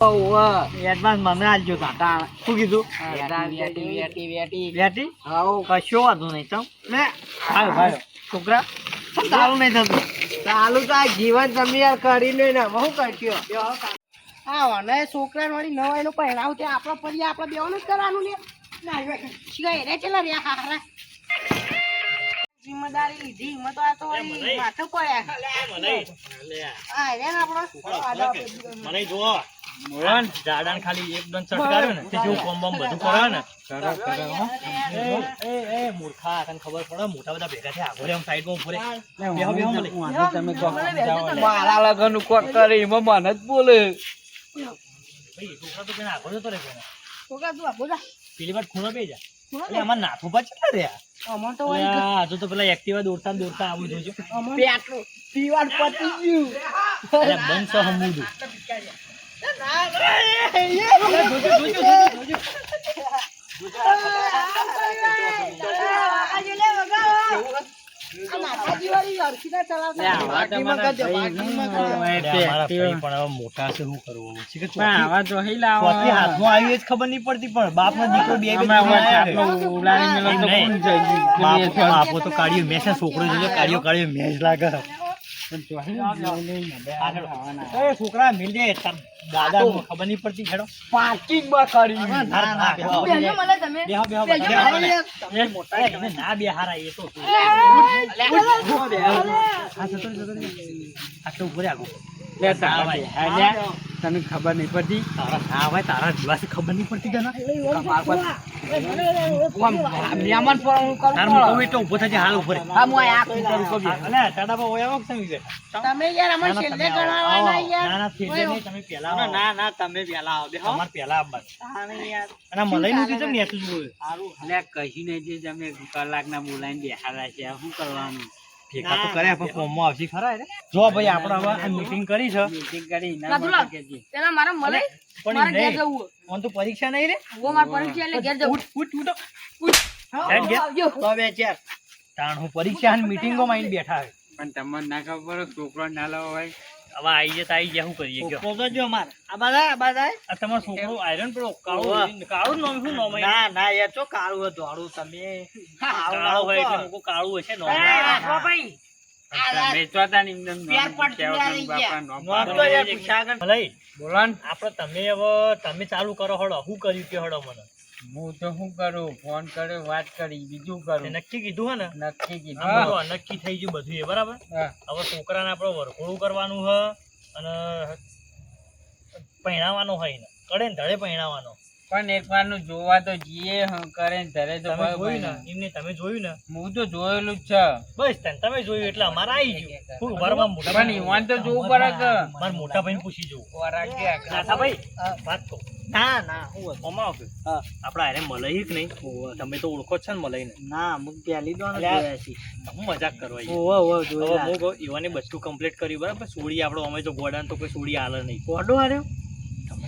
Advance મને આલજો કાકા. શું કીધું? વેટી? કશો વાંધો નહીં. ચમ લે ભાઈ છોકરા ચાલુ નહીં થતું. ચાલુ તો આ જીવન તમે યાર કરીને ને હું કરશો છોકરા વાળી નવાઈ નો પહેરાવ તે આપડે પડી આપડે બેવાનું જ કરવાનું રે ચલા રે હારા જિમ્મેદારી લીધી એમાં તો આ તો માથે પડ્યા મને જો જાડાન ખાલી એકદમ ચટકાર્યો ને તે જેવું કોમ બમ બધું કરે ને એ મૂર્ખા તને ખબર પડે મોટા બધા ભેગા થયા આગળ આમ સાઈડમાં ઉભો રે તમે મારા લગન નું કોક કરે એમાં મને જ બોલે ભાઈ છોકરા તો પેલા આગળ જતો રે પેલા છોકરા તું આપો જા પેલી વાર ખૂણો પે જા અમાર નાથો પા કેટલા રહ્યા અમાર તો હજુ તો પેલા એક્ટિવા દોડતા દોડતા આવું જોજો પેટ્રોલ પીવાન પતી ગયું અરે બંધ હમુદું મોટા છે શું કરવું હાથમાં આવી જ ખબર નહીં પડતી પણ બાપ નો દીકરો બાપો તો કાઢ્યો મેચ છોકરો જોજો કાઢ્યો મેચ લાગે છોકરા મિલ જાય દાદા ખબર નહીં પડતી ખેડો પાર્કિંગ માં કરી ના બે હારા એ તો આટલું ઉભો આગો તને ખબર નહીં પડતી હા ભાઈ તારા જીવાથી ખબર નહીં પડતી તને મહેમાન ઉભો થાય હાલ ઉપર તમે યાર અમાર છેલ્લે ગણાવાના યાર તમે પેલા ના તમે પેલા આવો તમારે પેલા અને મલાઈ નું કીધું ને કશી નહીં જે તમે કલાક ના બોલાવીને બેહાડા છે શું કરવાનું ભેગા તો કર્યા પણ ફોર્મમાં આવશે ખરા જો ભાઈ આપણે હવે આ મીટિંગ કરી છે મીટિંગ કરી પેલા મારા મળે પણ ઘેર જવું ઓન તો પરીક્ષા નહીં રે માર પરીક્ષા એટલે ઘેર જવું તાણ હું પરીક્ષા અને મીટિંગો માં આવીને બેઠા છે પણ તમને ના ખબર છોકરો ના લાવો ભાઈ હવે આવી જાય શું કરીએ છોકરો જો અમાર આ તમારો છોકરો આયરન પેલો કાળું નામ શું નામ ના એ તો કાળું હતું હાડું તમે કાળું હોય એટલે મૂકો કાળું હશે નો તમે ચાલુ કરો હળો શું કર્યું કે હળો મને હું તો શું કરું ફોન કર્યો વાત કરી બીજું કરું નક્કી કીધું હે ને નક્કી કીધું નક્કી થઈ ગયું બધું એ બરાબર હવે છોકરાને આપડે વરઘોડું કરવાનું હ અને પહેણાવાનું હોય ને કડે ને ધડે પહેણાવાનો પણ એક વાર નું જોવા તો જઈએ કરે ને ધરે તો જોયું ને એમને તમે જોયું ને હું તો જોયેલું જ છે બસ તમે જોયું એટલે અમારે આવી ગયું મોટા પણ ઈવાન તો જોવું પડે કે મારા મોટા ભાઈ પૂછી જવું ભાઈ વાત કહું ના આપડા અરે મલાઈ કે નહીં તમે તો ઓળખો જ છે ને મલાઈ ને ના હું પહેલી દો હું મજાક કરવા ઈવાને બધું કમ્પ્લીટ કર્યું બરાબર સોડી આપડે અમે તો ગોડા તો કોઈ સોડી હાલે નહીં ગોડો હાર્યો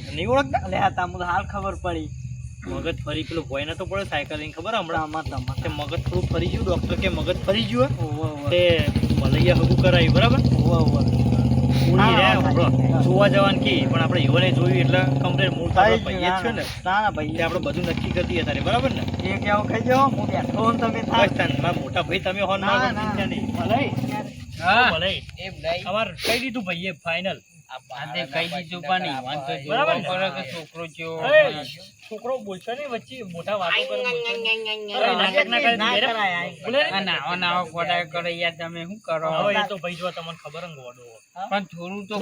નહીં ઓળખતા લે તમને હાલ ખબર પડી મગજ ફરી પેલું ભય નતો પડે સાયકલિંગ ખબર હમણાં મગજ થોડું ફરી ગયું ડોક્ટર કે મગજ ફરી ગયું તે મલૈયા હગું કરાયું બરાબર જોવા જવાનું કી પણ આપડે ઈવને જોયું એટલે કમ્પ્લીટ મૂળ ભાઈ જ છે ને ભાઈ આપડે બધું નક્કી કરી દઈએ તારે બરાબર ને એ કેવું કહી જાઓ હું બેઠો તમે મારા મોટા ભાઈ તમે હોન અમાર કહી દીધું ભાઈ એ ફાઈનલ કઈ દીધું પણ છોકરો છોકરો બોલશો ને વચ્ચે મોટા વાતો કરે યાર તમે શું કરો એ તો ભાઈ જો તમને ખબર ને ગોડો પણ થોડું તો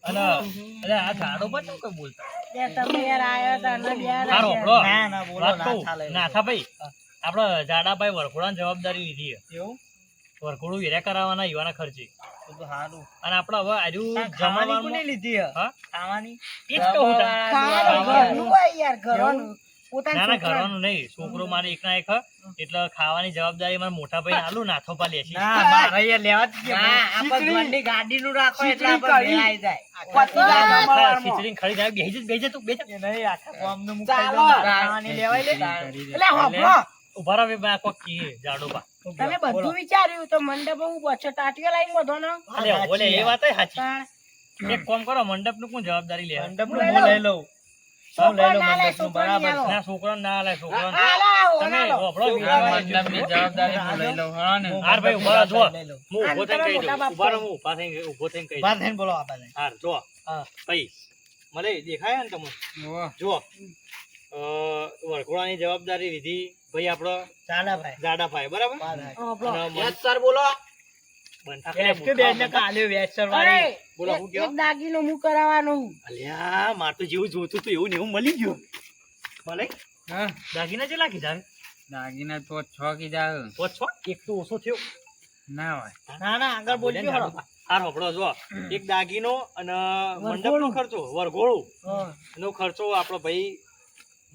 અને આ ગાડો પર કોઈ બોલતા તમે યાર આયા નાથા ભાઈ આપડે જાડાભાઈ વરઘોડાની જવાબદારી લીધી એવું વરઘોડું હીરા કરાવવાના યુવાના ખર્ચે સારું અને આપડે હવે આજુ જમાવાની લીધી ખાવાની ઘરવાનું નહીં છોકરો મારે એક ના એક એટલે ખાવાની જવાબદારી મારા મોટા ભાઈ આલુ નાથો પા લે છે ગાડી નું રાખો ખીચડી ખરી જાય બેહી તું બે ઉભા રહે કોક કી જાડો બા તમે બધું વિચાર્યું તો મંડપ હું પાછો ટાટીઓ લાઈન બધો ને અલે ઓલે એ વાત સાચી. તાણ એક કામ કરો, મંડપનું કોણ જવાબદારી લે? મંડપનું હું લઈ લઉં. હું લઈ લઉં મંડપનું, બરાબર. ના છોકરાને ના આલે, છોકરાને. આલા તમે ઓલા હોભળો, મંડપની જવાબદારી હું લઈ લઉં. હા ને. હાર ભાઈ ઉભા રહો, જો. લઈ લઉં. હું ઊભો થઈને કહી દઉં. મોટા બાપ ઉભા રહો, હું ઊભો થઈને કહી બાર દઉં. થઈને બોલો આપણે. હાર, જો. હા. ભાઈ, મને દેખાય ને તમને? ઓહ, જો. વરઘોડાની જવાબદારી લીધી ભાઈ આપણો ચાલાભાઈ. જાડાભાઈ, બરાબર? આપણો. અને યસ સર બોલો. બંધા વેચ કે બેન ને કાલ્યો વેચર વાળી. અરે, બોલો, હું એક કહેવા? દાગીનો હું કરાવવાનો હું. અલ્યા, માર તો જેવું જોતું હતું એવું ને એવું મળી ગયું. ભલે હા. દાગીના કેટલા કીધા? દાગીના તો 6 કીધા. છો એક તો ઓછો થયો. ના હોય. ના ના આગળ બોલજો હળો. હાર હોભળો, જો. એક દાગીનો અને મંડપનો ખર્ચો, વરઘોડું એનો ખર્ચો આપણો ભાઈ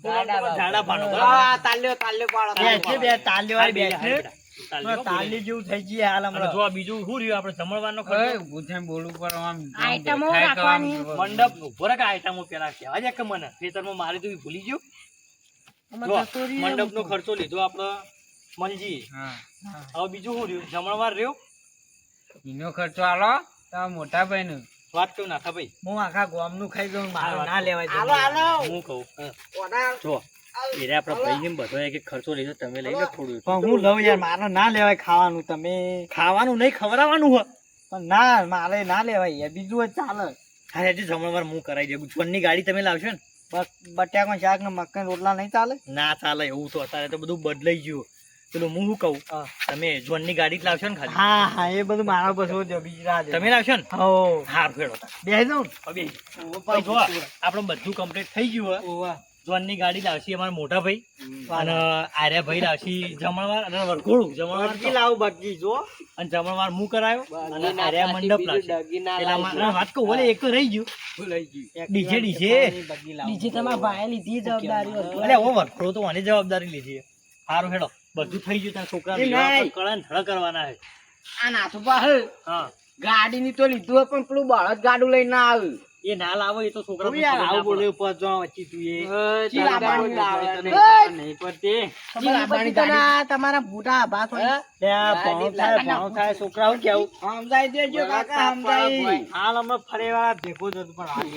જાડા ભાનો, બરાબર? હા, તાલ્યો પાડો. બેચ કે બે તાલ્યો વાળી બેચ ને. તાલ્યો તાલી જેવું થઈ ગઈ હાલ અને હમણાં. જો આ બીજું શું રહ્યું આપણે જમણવારનો ઓય, ખર્ચો? ઊભું થઈને બોલવું પડે આમ. આઈટમો દેખાય તો આમ રાખવાની. જોવો. મંડપ ઉભો રાખે, આઈટમો પેલા કહેવા દે કે મને ખેતરમાં મારી તો ભૂલી ગયો. આમાં જો જતો રહ્યો મંડપનો એમ. ખર્ચો લીધો આપણો મનજી. હા. હવે બીજું શું રહ્યું? જમણવાર રહ્યો. એનો ખર્ચો આલો તો મોટા ભાઈ નું. વાત કહું નાખા ભાઈ, હું આખા ગામનું ખાઈ જાઉં, મારે ના લેવાય. હાલો હાલો. હું કહું ઓડા. જો એને આપણા ભાઈ બધો એક ખર્ચો લીધો, તમે લઈ લો થોડું. પણ હું લઉં યાર, મારે ના લેવાય ખાવાનું. તમે ખાવાનું નહીં, ખવડાવવાનું હોય. પણ ના, મારે ના લેવાય યાર, બીજું જ ચાલે. હા, હજી જમણવાર હું કરાવી દઉં. જોનની ગાડી તમે લાવશો ને? બટાકા શાક ને મકાઈ રોટલા નહીં ચાલે? ના ચાલે એવું તો, અત્યારે તો બધું બદલાઈ ગયું. પેલું હું શું કહું, તમે જોનની ગાડી જ લાવશો ને ખાલી? હા હા, એ બધું મારા પર શું છે, બીજા છે. તમે લાવશો ને? હો હાર ફેરો બેસી જાઉં ને? હવે ભાઈ જો આપણે બધું કમ્પ્લીટ થઈ ગયું હોય. ઓવા. જોનની ગાડી લાવશી અમારા મોટા ભાઈ, અને આર્યા ભાઈ લાવશી જમણવાર અને વરઘોડું. જમણવાર બગી લાવું, બગી જો. અને જમણવાર હું કરાયો અને આર્યા મંડપ લાવશે. પેલામાં અને વાત કહું, ઓલે એક તો રહી ગયું, ડીજે બીજી તમારા ભાઈએ લીધી જવાબદારી હતી. અલે ઓ વરઘોડો તો આની જવાબદારી લીધી. સારું હેડો, બધું થઈ ગયું. ત્યાં છોકરા એ નહીં. કળા ને ધડા કરવાના છે. આ નાથું પાહે હા, ગાડી ની તો લીધું હોય પણ પેલું બળદ ગાડું લઈને ના આવ્યું. એ ના લાવો એ તો છોકરા હું યાર આવું બોલે ઉપર જો વચ્ચે તું એ. ચી લાવવાની લાવે તને? નહીં પડતી. પછી તો ના તમારા મોટા ભાત હોય. લે આ ભણો થાય, છોકરા હું કેવું? સમજાઈ દેજો કાકા, સમજાઈ. હાલ અમે ફરેવા ભેગો જ હતો, પણ હાલ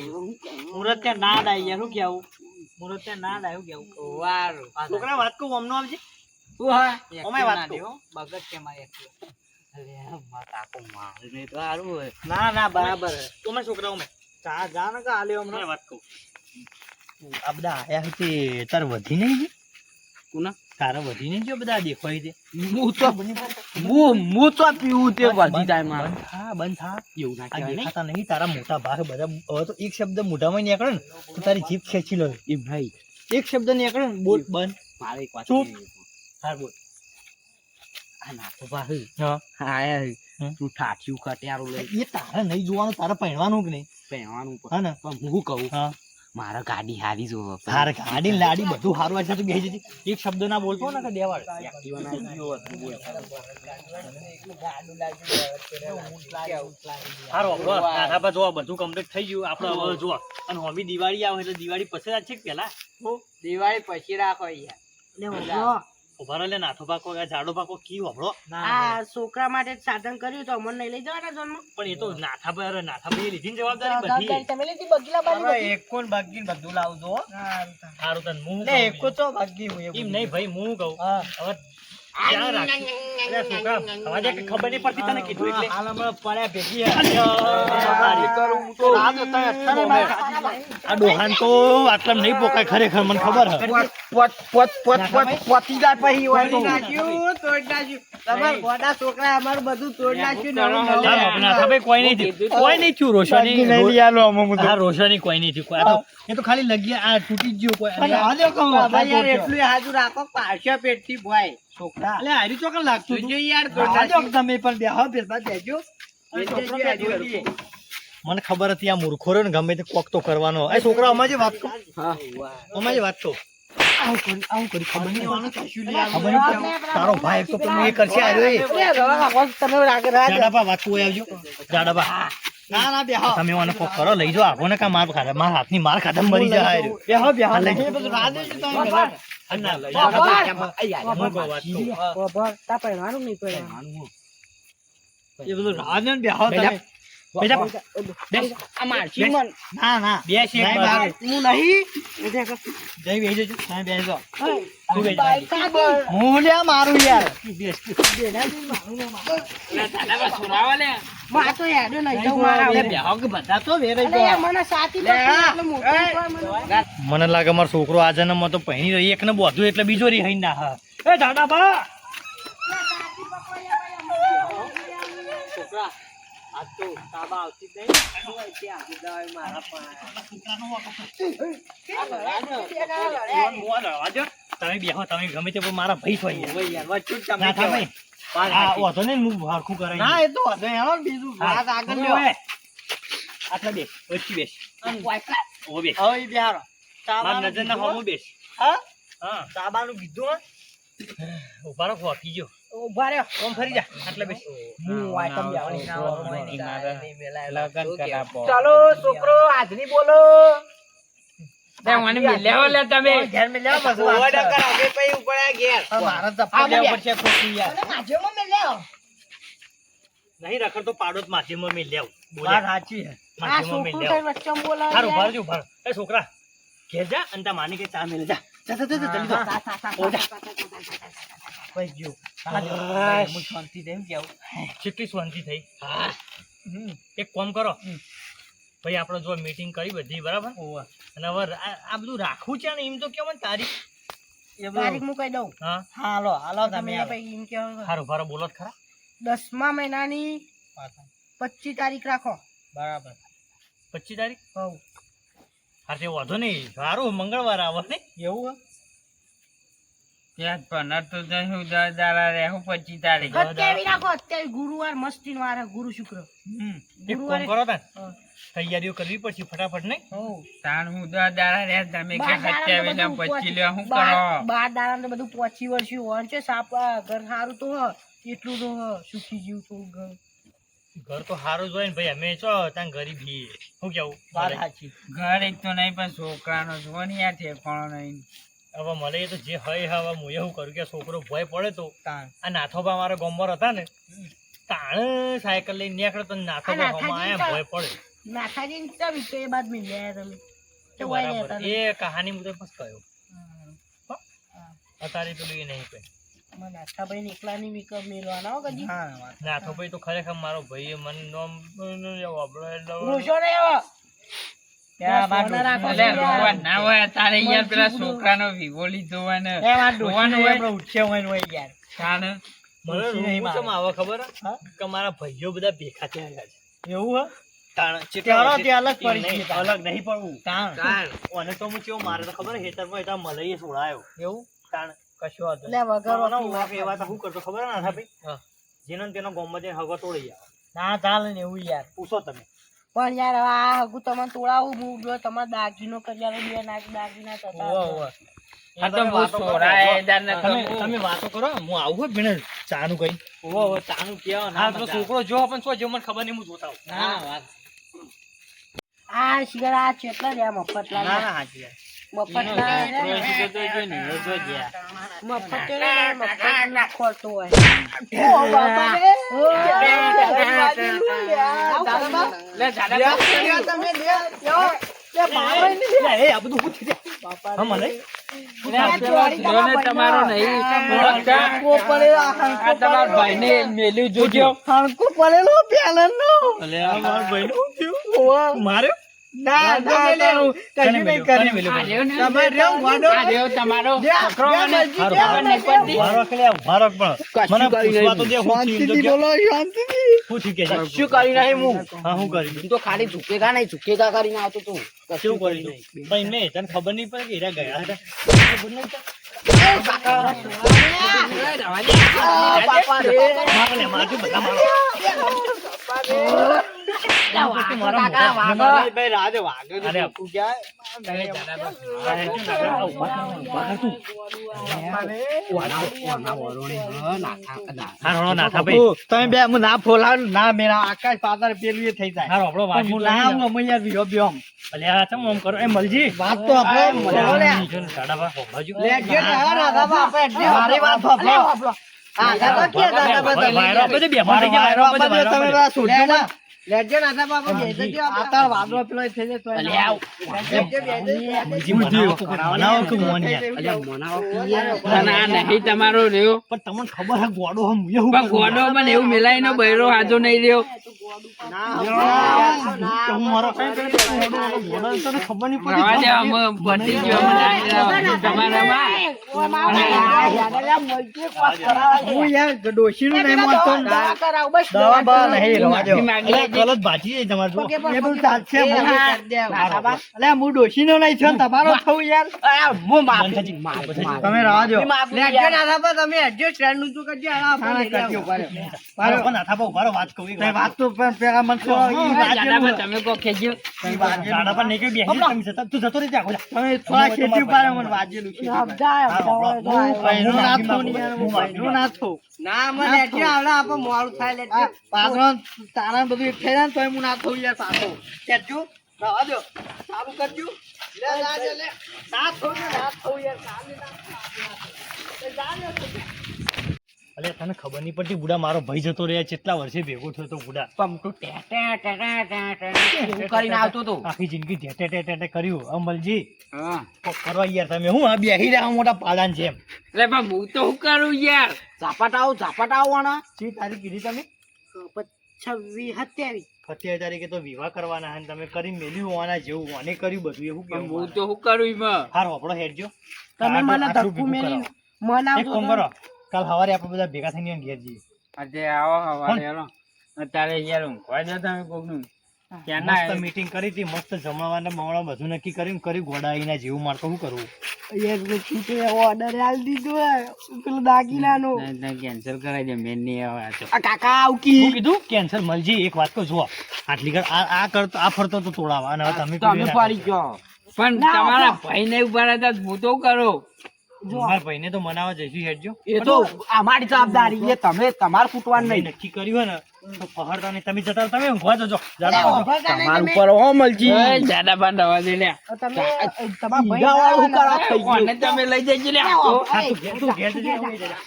મુરત ત્યાં ના ડાય યાર, શું કેવું? મુરત ત્યાં ના ડાય, શું કેવું? વારું. છોકરા વાત કહું અમનો આવજે. શું હા? ઓમે વાત ના કહું. દેવો, બગડ કે મારે એકલો. અરે માર કાકો મારે નહીં તો હારું હોય. ના ના, બરાબર હે. ઓમે છોકરા ઓમે જા ને કે આલ્યો હમણાં. મને વાત કહું, આ બધા આયા છે તે તાર વધી નહીં ગઈ? કોના? તારા વધી નહીં ગયો? બધા દેખાય છે. હું તો પીવું તે વધી જાય મારે. બંધ થા, બંધ થા. એવું ના આ કહેવાય નહીં. દેખાતા નહીં તારા મોટા ભાગ બધા. હવે તો એક શબ્દ મોઢામાં નીકળે ને તો તારી જીભ ખેંચી લો. એ ભાઈ, એક શબ્દ નીકળે ને બોલ બંધ. મારે એક વાત ચૂપ. કહેવી છે. હા બોલ. આ નાતો ભાઈ, હા, આયા હમ. તું ઠાઠ્યું ખટિયારું લઈ એ તારે નહીં જોવાનું, તારે પહેરવાનું કે નહીં? પહેરવાનું પણ. હા ને? પણ હું કહું, હા, મારે ગાડી હારી જોવો. તારે ગાડી લાડી બધું હારું છે. તું બેસી જજે. એક શબ્દ ના બોલતો ને કે દેવાળ. એક્ટિવા ના ગયો હતો, બોલ. હારો બસ નાના પર જો બધું કમ્પ્લીટ થઈ ગયું. આપણે હવે જો અને હોમી દિવાળી આવે એટલે દિવાળી પછી જ છે કે પેલા દિવાળી પછી રાખો યાર. લે વળગો. ઉભા રહો, લે નાથો પાકો જાડો પાકો કી હોભળો. આ છોકરા માટે જ સાધન કર્યું તો અમને નહીં લઈ જવાના જન્મ. પણ એ તો નાથા ભાઈ લીધી ને જવાબદારી બધી. તમે લીધી બગીલા બાજુ બધી? એકો ને બાકી બધું લાવજો. હારું તને હું લે એકો તો બાકી હું એમ નહીં ભાઈ, હું કહું હા. હવે ક્યાં રાખી? અરે છોકરા, હવે જે ખબર નહીં પડતી તને કીધું એટલે. હાલ હમણાં પડ્યા ભેગી આ ડોહાન તો આટલા નહીં પોકાય ખરેખર, મને ખબર હે. પતી જાય પછી હોય તો. તમારા ગોડા છોકરા અમારું બધું તોડી નાખ્યું ને હવે નવું. હા, નાથા ભાઈ કોઈ નહીં થયું. કોઈ નહીં થયું. રોશની હા, રોશની કોઈ નહીં થયું. આ તો એ તો ખાલી લગી આ તૂટી જ ગયો કોઈ. બાબા યાર એટલું હાજુ રાખો પાછા પેટથી ભોય છોકરા. અલે હારી ચોકન લાગતું હતું. જોજો યાર તમે પણ બેહો ભેરભા દેજો. મને ખબર હતી આ મૂર્ખો રહ્યો ને ગમે તે કોક તો કરવાનો. એ છોકરા અમારી વાત કહો, અમારી વાત કહો. આવું કરી ખબર નહીં. ખબર નહીં તારો ભાઈ એક તો પેલું એ કરશે આવ્યો એ. તમે આગળ રાહ જાડાબા વાત કોઈ આવજો. જાડાબા ના ના બેહો. તમે મને કોક કરો, લઈ જાઓ. આવો ને કા માર ખાધા, મારા હાથની માર ખાધા મરી જાય. બેહો બેહો. લઈ એ બધું રાહ દેજો તમે બધા. ના, બરાબર. હું કહું વાત કહું. બરાબર. તાર પહેરવાનું નહીં પહેરવાનું. એ બધું રાહ ને બેહો તમે. આ મારશી મન. ના ના બેસ એક નહીં, બાજુ. હું નહીં. જઈ બેસી જજો તમે બેસજો તું બેસ. બાઈક કાઢ. હું લ્યા મારું યાર માં તો યાદ નહીં તો મારા અરે હવે. બેહો કે બધા તો વેરાઈ અરે યાર, ગયો મને સાથી પકડી એટલે મોટું ઉપર મને. મને લાગે મારો છોકરો આ જન્મમાં તો પહેરી રહી એકને બોધું એટલે બીજો રહી ના હા એ દાદા બા છોકરા આ તો તાબા આવતી જ નહીં શું હોય ત્યાં આવી દાવ મારા તમે બેહો તમે ગમે તે પણ મારા ભાઈ છો યાર. ભાઈ યાર વચ્ચે જ તમે ના થાય ભાઈ. વાત આ સાચી. વાંધો નહીં, હું હરખું કરાવી ના દઈશ. એ તો હશે હેરો બીજું હા. વાત આગળ ઓય, લ્યો ઓય. આટલા બેસ વચ્ચે બેસ ઓ બેસ હવે ઈ બેહારો મારી નજર ના હોમો બેસ હા હા તાબાનું કીધું ઉભા રાખો વાકી ગયો ઉભા રહ્યો. ઓમ ફરી જા આટલા બેસ હું વાયકમ બેહવાની ના હોય. લગન કરાપો ચાલો છોકરો હાજરી બોલો. ઘેર મેં લેવા પાછું વાત ઓર્ડર કર. કરાવે પછી ઉપડ્યા ઘેર હવે મારા ચપ્પલ આ લેવા બે. પડશે ખોટી યાર અરે માધ્યમમાં મેં લેવો. નહીં રખડતો પાડો જ માધ્યમમાં મેં લેવું વાત સાચી છે આ માધ્યમમાં મેં છોકરું લેવું કઈ વચ્ચે બોલાવે હારું યાર. ઉભા રહેજો, ઉભા રહો. એ છોકરા ઘેર જા અને તાર માની કે ચા મેલે જા જા, જા, જા, જા, જલ્દી હા, જા. હા, હા, ઓ જા. પછી ગયો હા. હું શાંતિ થઈને કેવું કેટલી શાંતિ થઈ એક કામ કરો ભાઈ આપણે જો મીટિંગ કરી બધી બરાબર અને હવે આ બધું રાખવું છે ને એમ તો કેમ તારીખ એ તારીખ બધું હું કહી દઉં. હા હાલો હાલો તમે તમે હાલો. પછી એમ કહો કે હારું ભારો બોલો જ ખરા 10મા મહિનાની 25 તારીખ રાખો. બરાબર 25 તારીખ હઉ. હા તે વાંધો નહીં સારું મંગળવાર આવે ને એવું અત્યારે રાખો. અત્યારે ગુરુવાર મસ્તી નો વાર હે, ગુરુ શુક્ર. એક ગુરુવારે કામ કરો તાન હા. તૈયારીઓ કરવી પડશે ફટાફટ નહીં હઉ. દાડા બાર દાડા બધું પહોંચી વળશું હોન છે સાપ ઘર સારું તો હ એટલું તો હ સુખી જીવ તો ઘર. ઘર તો સારું જ હોય ને ભાઈ અમે છો ત્યાં ગરીબી શું કેવું વાત સાચી ઘર એક તો નહીં પણ છોકરાનો જો ને યાર ઠેકાણો નહીં. હવે મળે એ તો જે હોય હવે હું એવું કરું કે છોકરો ભય પડે તો તાણ આ નાથોબા મારા ગામમાં હતા ને તાણે સાયકલ લઈને નીકળે તો નાથોબા આ નાથાજી આયા ભય પડે નાથાજી ચાવી તો એ બાદ મિલ જાય તમે તો વાય બરાબર. રહેતા એ કહાની મુજબ બસ કહ્યું અત્યારે પેલું એ નહીં કઈ મને નાથાભાઈ એકલાની વીક મેલવાના હો કદી. હા વાત નાથોભાઈ તો ખરેખર મારો ભાઈ મને નામ રોશો ને આવો. ત્યાં બસ મારું મને રાખો એટલે છો યાર. રોવા ના હોય તારે યાર પેલા છોકરાનો વિવો લીધો હોય ને એ વાત રોવાનું ડોશીને હોય. આપણે ઉઠ્યા હોય ને હોય યાર તાણે મને ખુશી નહીં રૂમ ચમ મારે. આવે ખબર હે? કે મારા ભાઈઓ બધા ભેગા થયા છે એવું હે તાણ ત્યારો તે અલગ એ પડી નહીં, ગયું. અલગ નહીં પડવું તાણ અને તો હું કેવું મારે તો ખબર હે, હેતરમાં એટલા મલાઈએ છોડાયો એવું તાણ કશું વાંધો એટલે વગર આનો વખત વાંક એવા તો શું કરતો ખબર હે ને હા. ભાઈ જેનો ને તેનો ગામમાં જઈને હગો તોડી આવે ના ચાલે ને એવું યાર પૂછો તમે પણ યાર હવે આ હગુ તમને તોડાવું હું જો તમારે દાગીનો કર્યા બે નાખ દાગીના થતા ઓવે, ઓવે. આ તો તમે બહુ વાતો કરો, છોરાય તાર ને તમે તો તમે વાતો કરો હું આવું હોય ભીણે ચાનું કઈ ઓવે, ઓવે, તાનું કહેવાય ને, હા આ તો મજા છોકરો જો પણ શું જો મને ખબર નહીં હું જોતા આવું આવે. ના ના વાત આ શિગર આ ચેટલા રહ્યા મફતલા ના ના સાચી વાત. મફતલા છોકરો શીખે તો જો ને એ જો જ્યાં. મફત ના ખોરતો હોય. એ આ બધું શું થયું? હા મને જો ને તમારો નહીં. આ તમારા ભાઈને મેલ્યું જોજો. હાણકું પડેલો પેલનનો. અલે આ મારા ભાઈનું શું થયું? માર્યો? ના ના ના, કશું નહીં કને કર્યું. મેલ્યો? આ રહ્યો ને, તમે રહ્યો, વાંધો આ રહ્યો તમારો છોકરો મને હારું, ખબર નહીં પડતી. મારો કે લે, મારો પણ મને પૂછવા તો દે હું થયું એમ તો શાંતિથી કે. બોલો, શાંતિથી. શું થયું કે છે? શું કરી નહીં હું હા હું કરી તું તો ખાલી ઝુકેગા નહીં ઝુકેગા કરીને આવતો તું કેવું કરી દઉં? પણ મેં તને ખબર નહીં પડે કે હીરા ગયા હતા ખબર નહીં પડે? મારો ને, મારજો બધા મારો. કાકા વાગો. ભાઈ રાજ વાગે તો અરે. તું ક્યાં? હા રોણો નાથા ભાઈ તમે બે હું ના ફોલાવ ના મેરા આકાશ પાતાળ પેલું એ થઈ જાય હા આપણો પણ હું ના આવું અમે યાર વિયો બ્યો આમ. અલ્યા ચમ આમ કરો એ મલજી વાત તો આપણે બોલો લે. દાડાબા હોભાજો લે જે ના દાદાબા આપણે મારી વાત સાંભળો. હા દાદા કે દાદાબા તમે વાયરો આપે છે, બે મારી ગયા વાયરો આપે છે, વાયરો તમે આપે છે. આ છોડજો ના. લેજે દાદાબા આપણે બેસી જાઓ. આતાર વાદળો પેલો થઈ જાય તોય ના આવું. મલજી મનાવો તો મનાવો કે મોન યાર. ના નહીં તમારો રહ્યો પણ તમને ખબર હે ગોડો હમ એવું પણ ગોડો મને એવું મેલાય નો બૈરો હાજો નહીં રહ્યો હું મારા કઈ કઈ ગોડો તને ખબર નહીં પડી રવા દે અમે પતી ગયો અમે નાખી તમારામાં હું યાર ડોશીનું નહીં માનતો ને. દવા બવા નહીં રવા દો. અલ્યા ગલત ભાજી જાય તમારે જો. એ બધું ચાલશે. અલ્યા હું ડોશીનો નહીં છું ને તમારો થવું યાર. તમે રવા દો. લેજો દાદાબા તમે adjust stand નું તો કરજો. હવે આપણે લઈ જાઓ. મારો પણ નાથા બહુ મારો વાત કહું તમે વાત તો પણ પેલા મને કહો. ઈ વાત દાદામાં જેવું. તમે કો ખેંચ્યો દાડાબા નહીં કે બેહી તમે જતા તું જતો રહી જા ખોજા. તમે થોડા ખેતી ઉપર મને વાજેલું છે. હું ભાઈનો ના થઉં ને યાર, હું ભાઈનો ના થઉં. ના મને લેજો આવડે આપણે મોડું થાય લેજો. પાછળ તારા બધું એક થઈ જાય ને તોય હું ના થઉં યાર પાછો. કેજો રવા દો. સારું કરજો. લે જા જા લે. ના થઉં ને ના થઉં યાર. ચાલે ના થઉં. અલ્યા તને ખબર નહીં પડતી બુડા મારો ભાઈ જતો રહ્યા કેટલા વર્ષે ભેગો થયો તો બુડા એવું કરીને આવતો હતો. આખી જિંદગી ઢેટે ઢેટે ઢેટે કર્યું અમલજી હા કોક કરવા યાર તમે હું આ બેહી રહ્યા મોટા પાડાન છે એમ એટલે પણ હું તો શું કરું યાર ઝાપટ આવો ને. શી તારીખ કીધી તમે 26 27 તારીખે તો વિવાહ કરવાના હે ને તમે કરી મેલ્યું હોવાના જેવું અને કર્યું બધું એવું પણ કેવું હું તો શું કરું એમાં હારો આપણો હેડજો તમે મને આટલું ધક્કુ ભેગું મેલી કરાવો. એક મનાવજો કામ કરો કાલ સવારે આપણે બધા ભેગા થઈને ઘેર જઈએ આજે આવો હવારે હેલો અત્યારે યાર ઊંઘવા દો તમે કોકનું ક્યાંના મસ્ત મીટિંગ કરી હતી મસ્ત જમવાના બમણા બધું નક્કી કર્યું ગોડા આવીને જેવું મારતો શું કરવું ઓર્ડર આલી દીધો પેલું દાગીનાનો કેન્સલ કરાવી દે મેન નહીં આવે આ તો આ કાકા આવકી શું કીધું કેન્સર મલજી એક વાત તો જુઓ આટલી ઘર આ કરતો આ ફરતો તો તોડાવા અને હવે તમે તમે પાડી ગયો. પણ તમારા ભાઈ ને ઉભા રહેતા હું તો કરો મારા ભાઈને તો મનાવવા જઈશું હેડજો એ તો અમારી જવાબદારી એ તમે તમારે ફૂટવાનું તમે નહીં. નક્કી કર્યું હોય ને તો પહાડતા નહીં તમે જતા રહો, તમે ઊંઘવા જજો જાડા તમારા ઉપર હો મલજી. દાદા પણ રવા દે લે તમે તમારા ઈંડાવાળું કરા થઈ ગયું. કોને તમે લઈ જજો લે હા, તું ઘેર જજે, હું જજા.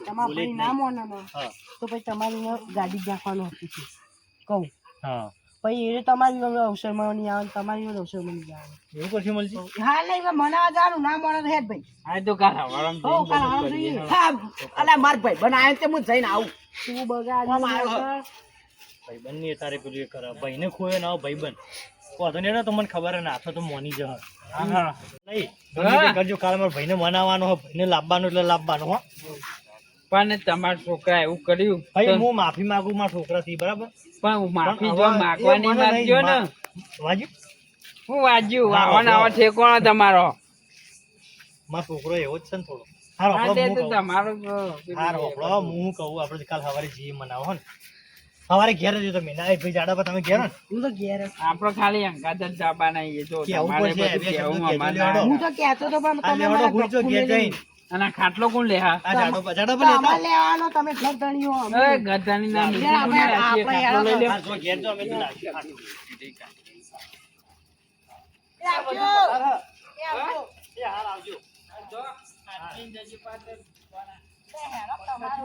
તમારા ભાઈ ના મોને ને, હા તો પછી તમારી ગાડી જ નાખવાનું હતું છે. કહું હા પછી એ તમારી અવસરમાં નહીં આવે ને તમારી અવસરમાં નહીં આવે. એવું કરશું મલજી હા નહીં મનાવા જવાનું ના મળે હેડ ભાઈ. આ તો કાલ હવારમાં હો કાલ હાલ જોઈએ. હા, અલા માર ભાઈ બનાવે તે હું જઈને આવું. તું બગાડી ભાઈબંધ ની તારે પેલું એ કરે ભાઈને ખોયો ના ભાઈબંધ વાંધો નહીં ને તો મને ખબર હે ને આથો તો મોની જ નહીં ગમે તે કરજો કાલે મારા ભાઈને મનાવવાનો હો ભાઈને લાવવાનો એટલે લાવવાનો હો પણ તમારા છોકરા એવું કર્યું ભાઈ તો હું માફી માંગુ મારા છોકરાથી બરાબર પણ હું માફી પણ જો હવે માગવાની એ મને માંગજો ને નહીં વાજ્યું હું વાંચ્યું આવા ઠેકોણો તમારો મારો છોકરો એવો જ છે ને થોડો હારો હા, આપણો તે હું તો કહું. તમારો હારો આપણો હું કહું આપણે કાલ સવારે જઈએ મનાવો હો ને સવારે ઘેર જ તમે ના ભાઈ જાડા પર તમે ઘેર હો ને હું તો ઘેર જ. આપણો ખાલી અંગાત જ જાપાના એ જો કેવું તમારે પડશે, બધું બે કેવું શબ્દો કહેજો, અમારે લેવડો. હું તો કહેતો તો પણ આ તમે લેવડો મારા ભૂલજો ધક્કુ ઘેર મેલી. જઈને અને આ ખાટલો કોણ લે હા આ જાડો પર લેતા તમારે લેવાનો તમે ઘર ધણીઓ અમે. એ ગધાની ના લે, આપણે ખાટલો લઈ લે હા, જો ઘેર જો અમે તો નાખીએ. એ આવજો. એ આવજો. એ હાલ આવજો એ હેડો તમારું